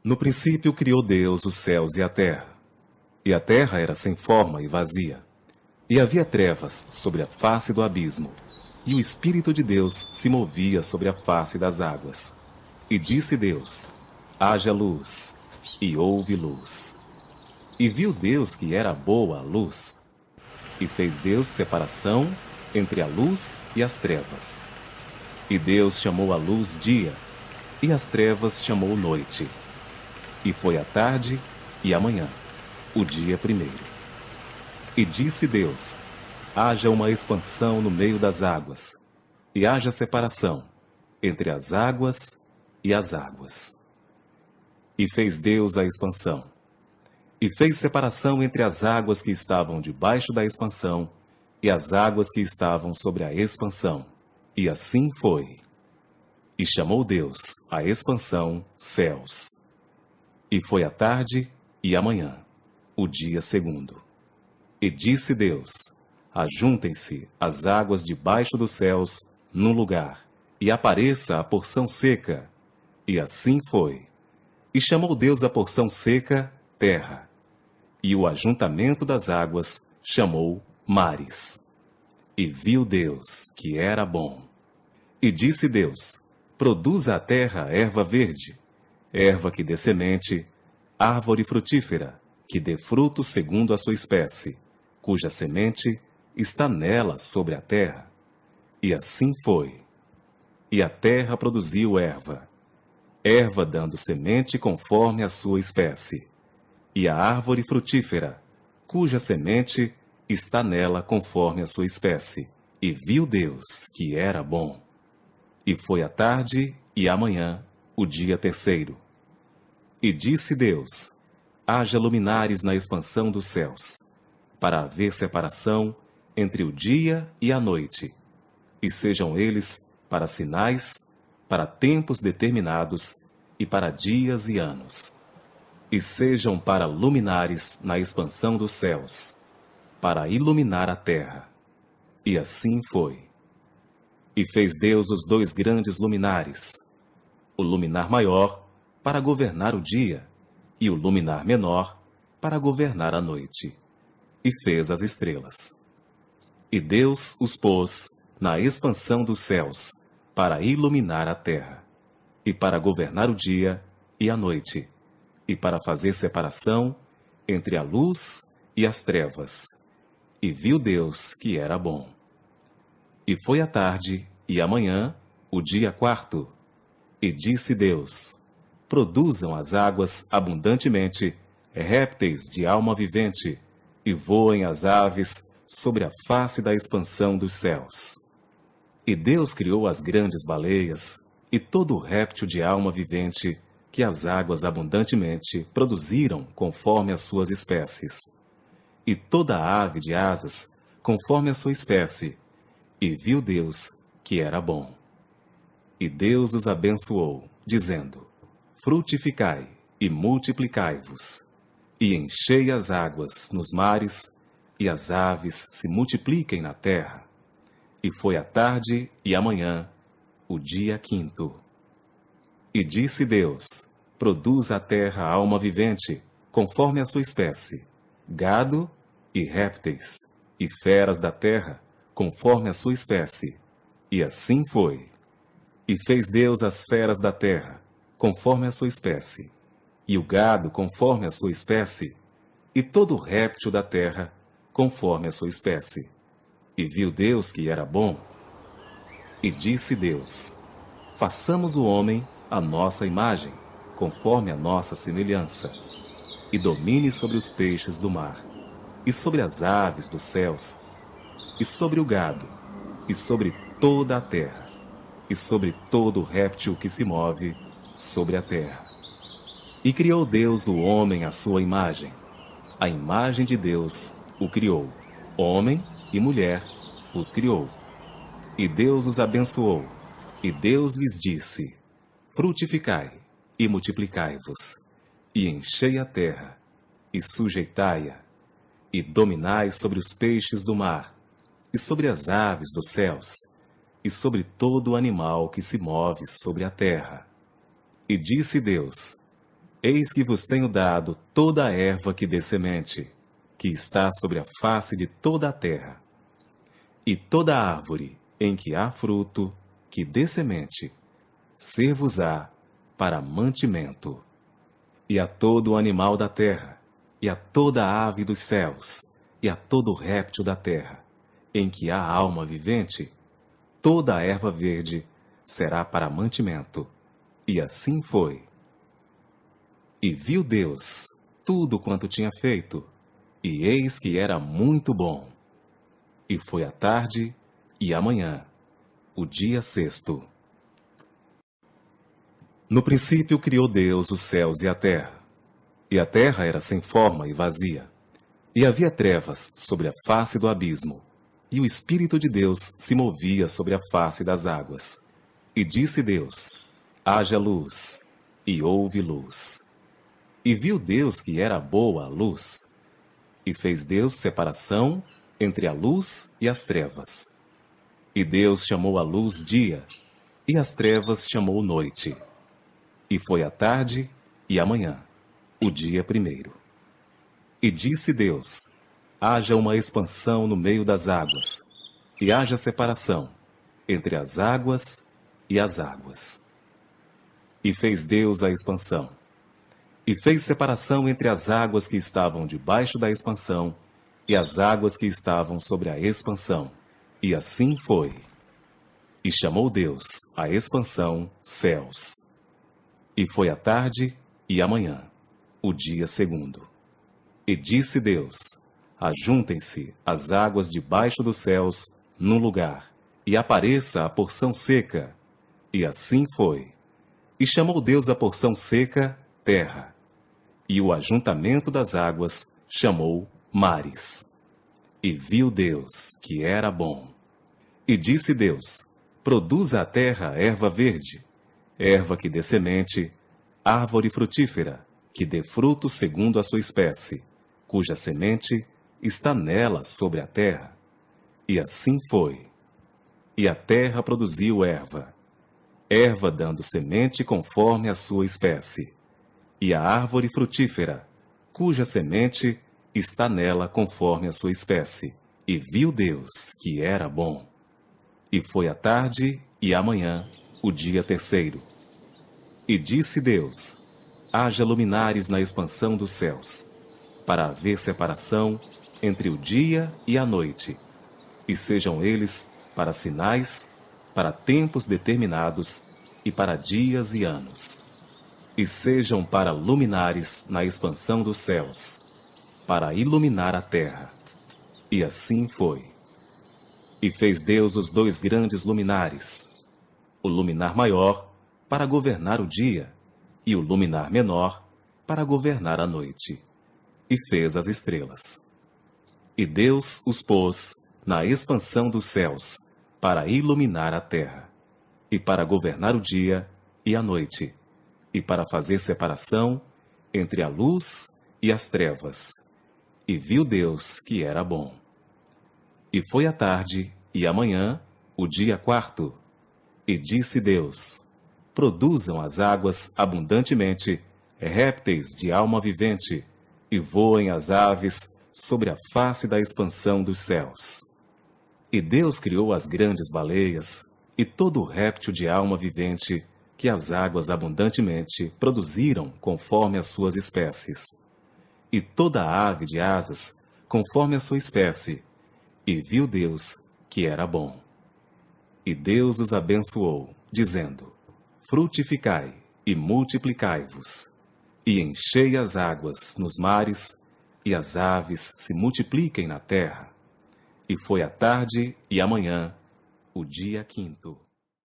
No princípio criou Deus os céus e a terra era sem forma e vazia. E havia trevas sobre a face do abismo, e o Espírito de Deus se movia sobre a face das águas. E disse Deus: haja luz, e houve luz. E viu Deus que era boa a luz, e fez Deus separação entre a luz e as trevas. E Deus chamou a luz dia, e as trevas chamou noite. E foi a tarde e a manhã, o dia primeiro. E disse Deus: haja uma expansão no meio das águas, e haja separação entre as águas e as águas. E fez Deus a expansão. E fez separação entre as águas que estavam debaixo da expansão e as águas que estavam sobre a expansão. E assim foi. E chamou Deus a expansão céus. E foi a tarde e a manhã, o dia segundo. E disse Deus: ajuntem-se as águas debaixo dos céus num lugar, e apareça a porção seca. E assim foi. E chamou Deus a porção seca terra, e o ajuntamento das águas chamou mares. E viu Deus que era bom. E disse Deus: produza a terra erva verde, erva que dê semente, árvore frutífera, que dê fruto segundo a sua espécie, cuja semente está nela sobre a terra. E assim foi. E a terra produziu erva, erva dando semente conforme a sua espécie, e a árvore frutífera, cuja semente está nela conforme a sua espécie. E viu Deus que era bom. E foi a tarde e a manhã, o dia terceiro. E disse Deus: haja luminares na expansão dos céus, para haver separação entre o dia e a noite, e sejam eles para sinais, para tempos determinados e para dias e anos. E sejam para luminares na expansão dos céus, para iluminar a terra. E assim foi. E fez Deus os dois grandes luminares, o luminar maior para governar o dia, e o luminar menor para governar a noite. E fez as estrelas. E Deus os pôs na expansão dos céus, para iluminar a terra, e para governar o dia e a noite, e para fazer separação entre a luz e as trevas. E viu Deus que era bom. E foi a tarde e a manhã, o dia quarto. E disse Deus: produzam as águas abundantemente répteis de alma vivente, e voem as aves sobre a face da expansão dos céus. E Deus criou as grandes baleias e todo o réptil de alma vivente que as águas abundantemente produziram conforme as suas espécies, e toda a ave de asas conforme a sua espécie. E viu Deus que era bom. E Deus os abençoou, dizendo: frutificai e multiplicai-vos, e enchei as águas nos mares, e as aves se multipliquem na terra. E foi a tarde e a manhã, o dia quinto. E disse Deus: produza a terra alma vivente, conforme a sua espécie, gado e répteis, e feras da terra, conforme a sua espécie. E assim foi. E fez Deus as feras da terra, conforme a sua espécie, e o gado conforme a sua espécie, e todo o réptil da terra, conforme a sua espécie. E viu Deus que era bom. E disse Deus: façamos o homem à nossa imagem, conforme a nossa semelhança, e domine sobre os peixes do mar, e sobre as aves dos céus, e sobre o gado, e sobre toda a terra, e sobre todo réptil que se move sobre a terra. E criou Deus o homem à sua imagem. A imagem de Deus o criou. Homem e mulher os criou. E Deus os abençoou. E Deus lhes disse: frutificai e multiplicai-vos, e enchei a terra, e sujeitai-a, e dominai sobre os peixes do mar, e sobre as aves dos céus, e sobre todo o animal que se move sobre a terra. E disse Deus: Eis que vos tenho dado toda a erva que dê semente, que está sobre a face de toda a terra. E toda árvore em que há fruto, que dê semente, ser-vos-á para mantimento. E a todo animal da terra, e a toda ave dos céus, e a todo réptil da terra, em que há alma vivente, toda a erva verde será para mantimento. E assim foi. E viu Deus tudo quanto tinha feito, e eis que era muito bom. E foi a tarde e a manhã, o dia sexto. No princípio criou Deus os céus e a terra era sem forma e vazia. E havia trevas sobre a face do abismo, e o Espírito de Deus se movia sobre a face das águas. E disse Deus: haja luz, e houve luz. E viu Deus que era boa a luz, e fez Deus separação entre a luz e as trevas. E Deus chamou a luz dia, e as trevas chamou noite. E foi a tarde e a manhã, o dia primeiro. E disse Deus: haja uma expansão no meio das águas, e haja separação entre as águas e as águas. E fez Deus a expansão. E fez separação entre as águas que estavam debaixo da expansão e as águas que estavam sobre a expansão. E assim foi. E chamou Deus a expansão céus. E foi a tarde e a manhã, o dia segundo. E disse Deus: ajuntem-se as águas debaixo dos céus num lugar, e apareça a porção seca. E assim foi. E chamou Deus a porção seca terra, e o ajuntamento das águas chamou mares. E viu Deus que era bom. E disse Deus: produza a terra erva verde, erva que dê semente, árvore frutífera, que dê fruto segundo a sua espécie, cuja semente está nela sobre a terra. E assim foi. E a terra produziu erva, erva dando semente conforme a sua espécie, e a árvore frutífera, cuja semente está nela conforme a sua espécie. E viu Deus que era bom. E foi a tarde e a manhã, o dia terceiro. E disse Deus: haja luminares na expansão dos céus, para haver separação entre o dia e a noite, e sejam eles para sinais, para tempos determinados, e para dias e anos. E sejam para luminares na expansão dos céus, para iluminar a terra. E assim foi. E fez Deus os dois grandes luminares, o luminar maior para governar o dia, e o luminar menor para governar a noite. E fez as estrelas. E Deus os pôs na expansão dos céus, para iluminar a terra, e para governar o dia e a noite, e para fazer separação entre a luz e as trevas. E viu Deus que era bom. E foi a tarde e a manhã, o dia quarto. E disse Deus: produzam as águas abundantemente répteis de alma vivente, e voem as aves sobre a face da expansão dos céus. E Deus criou as grandes baleias e todo réptil de alma vivente que as águas abundantemente produziram conforme as suas espécies, e toda ave de asas conforme a sua espécie. E viu Deus que era bom. E Deus os abençoou, dizendo: frutificai e multiplicai-vos, e enchei as águas nos mares, e as aves se multipliquem na terra. E foi a tarde e a manhã, o dia quinto.